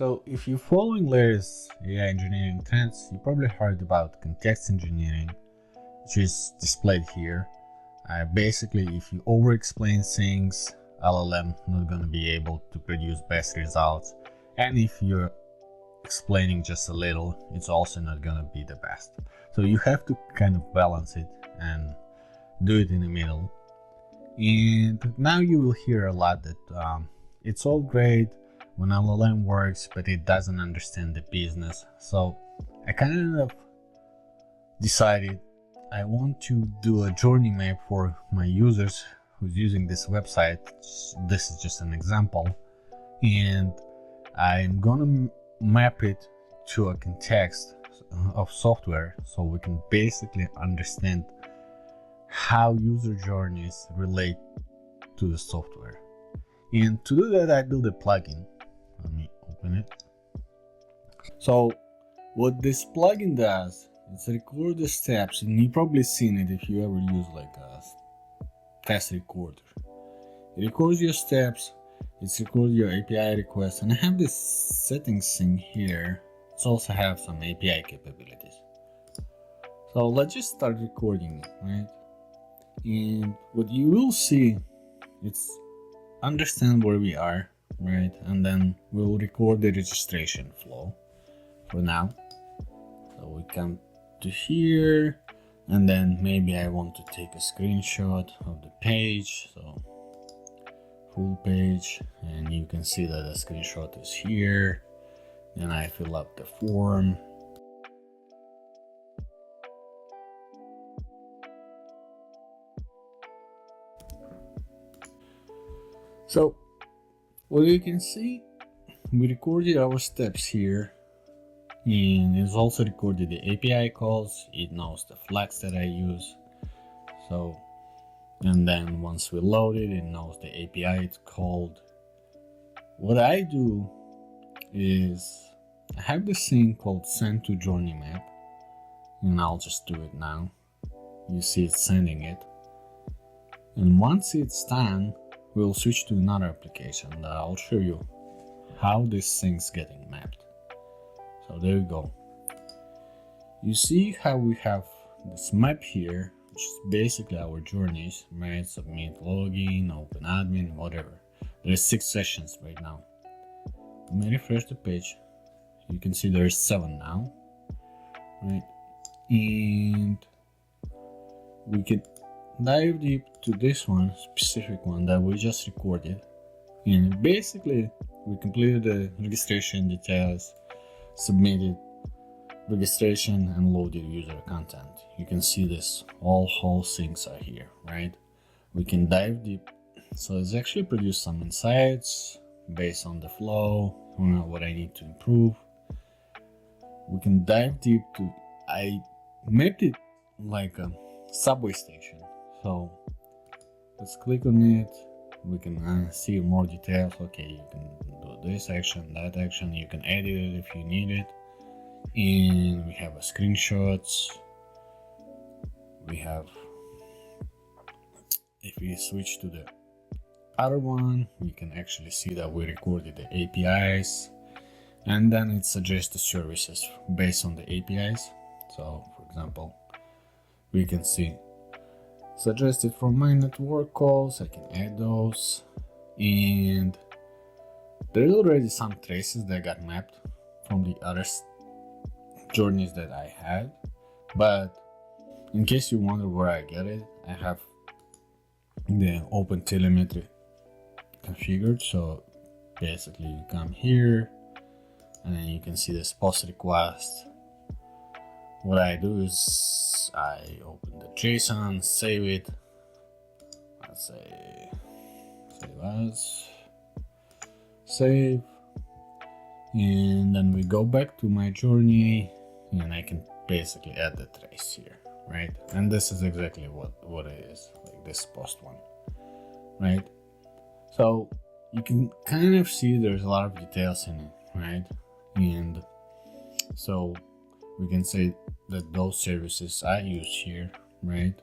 So if you're following latest AI engineering trends, you probably heard about context engineering, which is displayed here. Basically, if you over-explain things, LLM not going to be able to produce best results. And if you're explaining just a little, it's also not going to be the best. So you have to kind of balance it and do it in the middle. And now you will hear a lot that it's all great when LLM works, but it doesn't understand the business. So I kind of decided I want to do a journey map for my users who's using this website. This is just an example, and I'm gonna map it to a context of software so we can basically understand how user journeys relate to the software. And to do that, I built a plugin. Let me open it. So what this plugin does, it's record the steps, and you've probably seen it if you ever use like a test recorder. It records your steps, it records your API requests, and I have this settings thing here. It also have some API capabilities. So let's just start recording it, right? And what you will see, it's understand where we are, right? And then we'll record the registration flow for now. So we come to here, and then maybe I want to take a screenshot of the page, so full page, and you can see that the screenshot is here. Then I fill up the form. So what you can see, we recorded our steps here, and it's also recorded the API calls. It knows the flags that I use. So, and then once we load it, it knows the API it's called. What I do is I have this thing called send to journey map, and I'll just do it now. You see it's sending it, and once it's done, we'll switch to another application that I'll show you how this thing's getting mapped. So there you go. You see how we have this map here, which is basically our journeys, right? Submit, login, open admin, whatever. There's 6 sessions right now. Let me refresh the page. You can see there's 7 now, right? And we can dive deep to this one, specific one that we just recorded. And basically, we completed the registration details, submitted registration, and loaded user content. You can see this, all whole things are here, right? We can dive deep. So it's actually produced some insights based on the flow, what I need to improve. We can dive deep to, I mapped it like a subway station. So let's click on it. We can see more details. Okay, you can do this action, that action. You can edit it if you need it. And we have a screenshots. We have, if we switch to the other one, we can actually see that we recorded the APIs, and then it suggests the services based on the APIs. So for example, we can see suggested from my network calls. I can add those, and there's already some traces that got mapped from the other journeys that I had. But in case you wonder where I get it, I have the OpenTelemetry configured. So basically you come here, and then you can see this post request. What I do is I open the JSON, save it. Let's say save as, save, and then we go back to my journey, and I can basically add the trace here, right? And this is exactly what it is, like this post one, right? So you can kind of see there's a lot of details in it, right? And so we can say that those services I use here, right?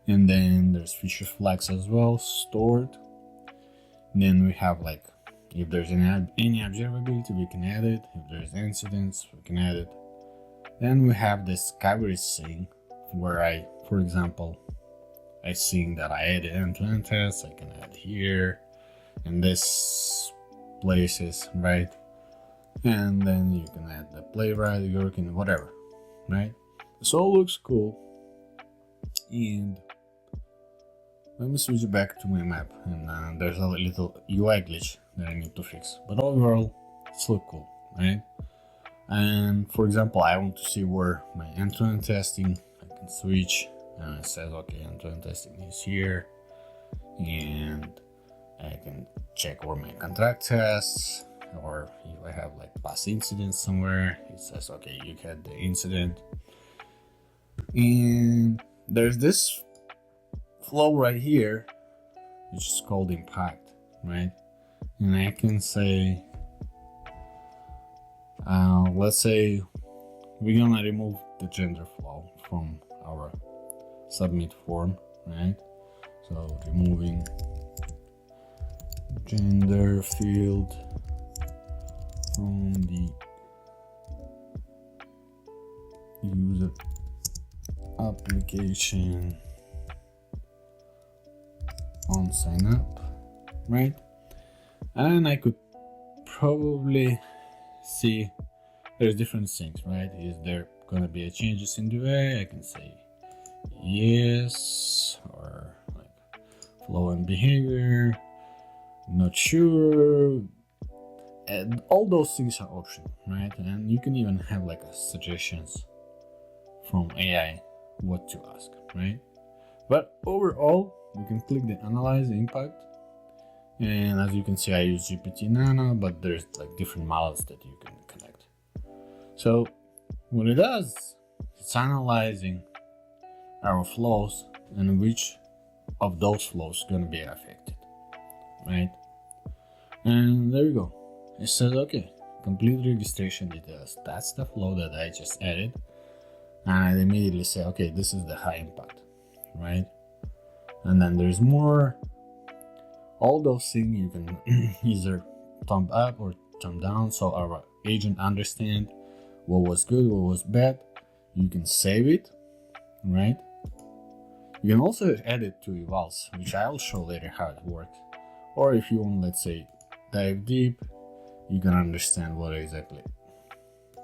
And then there's feature flags as well stored. And then we have like If there's any observability, we can add it. If there's incidents, we can add it. Then we have this coverage thing where for example, I think that I added end-to-end tests. I can add here in this places, right? And then you can add the playwright, Gherkin, whatever, right? This all looks cool. And let me switch back to my map, and there's a little UI glitch that I need to fix. But overall, it's look cool, right? And for example, I want to see where my end-to-end testing, I can switch, and it says, okay, end-to-end testing is here, and I can check where my contract tests, or if I have like past incidents somewhere, it says, okay, you had the incident. And there's this flow right here, which is called impact, right? And I can say, let's say we're gonna remove the gender flow from our submit form, right? So removing gender field from the user application on sign up, right? And I could probably see there's different things, right? Is there gonna be a changes in the way? I can say yes, or like flow and behavior, not sure, and all those things are optional, right? And you can even have like a suggestions from AI what to ask, right? But overall, you can click the analyze impact, and as you can see, I use GPT Nano, but there's like different models that you can connect. So what it does, it's analyzing our flows and which of those flows gonna be affected, right? And there you go. It says, okay, complete registration details. That's the flow that I just added. And I immediately say, okay, this is the high impact, right? And then there's more. All those things you can either thumb up or thumb down, so our agent understand what was good, what was bad. You can save it, right? You can also add it to evals, which I'll show later how it works. Or if you want, let's say, dive deep, you can understand what exactly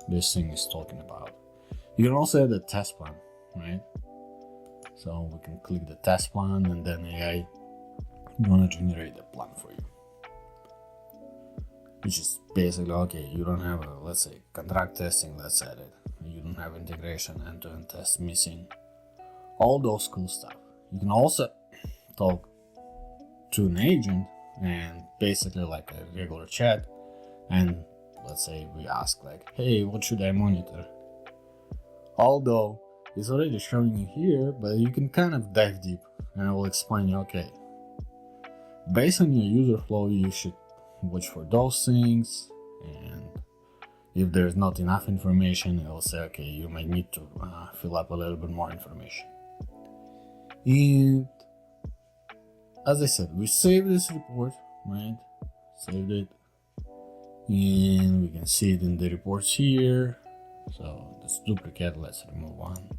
this thing is talking about. You can also add a test plan, right? So we can click the test plan, and then AI gonna generate a plan for you, which is basically, okay, you don't have a, let's say, contract testing, let's add it. You don't have integration, end-to-end test missing, all those cool stuff. You can also talk to an agent and basically like a regular chat, and let's say we ask like, hey, what should I monitor? Although it's already showing you here, but you can kind of dive deep, and I will explain you, okay, based on your user flow, you should watch for those things, and if there's not enough information, it will say, okay, you might need to fill up a little bit more information. And as I said, we saved this report, right? Saved it, and we can see it in the reports here. So this duplicate, let's remove one.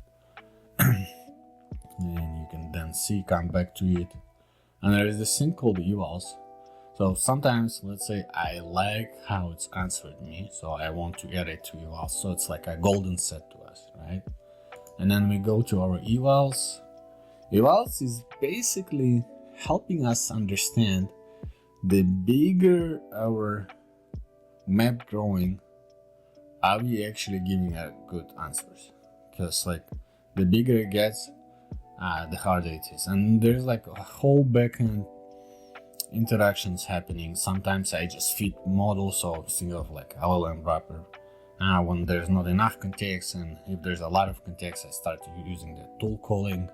And you can then see, come back to it. And there is this thing called evals. So sometimes, let's say I like how it's answered me, so I want to add it to evals. So it's like a golden set to us, right? And then we go to our evals. Evals is basically helping us understand the bigger our map growing, are we actually giving good answers? Because like the bigger it gets, the harder it is. And there's like a whole backend interactions happening. Sometimes I just feed models, so think of like LLM wrapper. When there's not enough context, and if there's a lot of context, I start using the tool calling,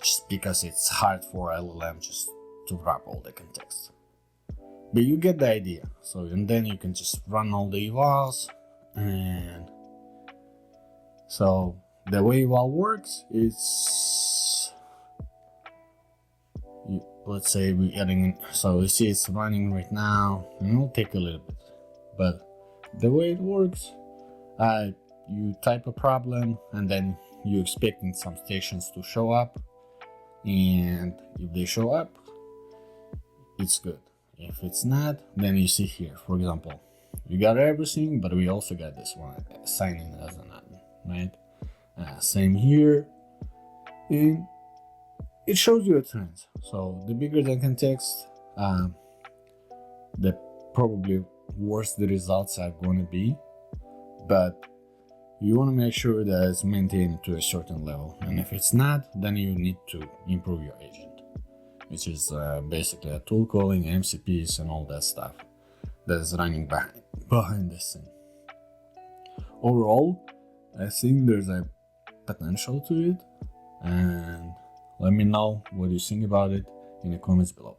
just because it's hard for LLM just to wrap all the context. But you get the idea. So, and then you can just run all the evals, and so the way eval works is let's say we're adding, so we see it's running right now, and it'll take a little bit. But the way it works, you type a problem and then you're expecting some stations to show up, and if they show up, it's good. If it's not, then you see here, for example, we got everything, but we also got this one signing as an admin, right? Same here, and it shows you a trend. So the bigger the context, the probably worse the results are going to be, but you want to make sure that it's maintained to a certain level, and if it's not, then you need to improve your agent, which is basically a tool calling, MCPs, and all that stuff that is running behind the scene. Overall, I think there's a potential to it, and let me know what you think about it in the comments below.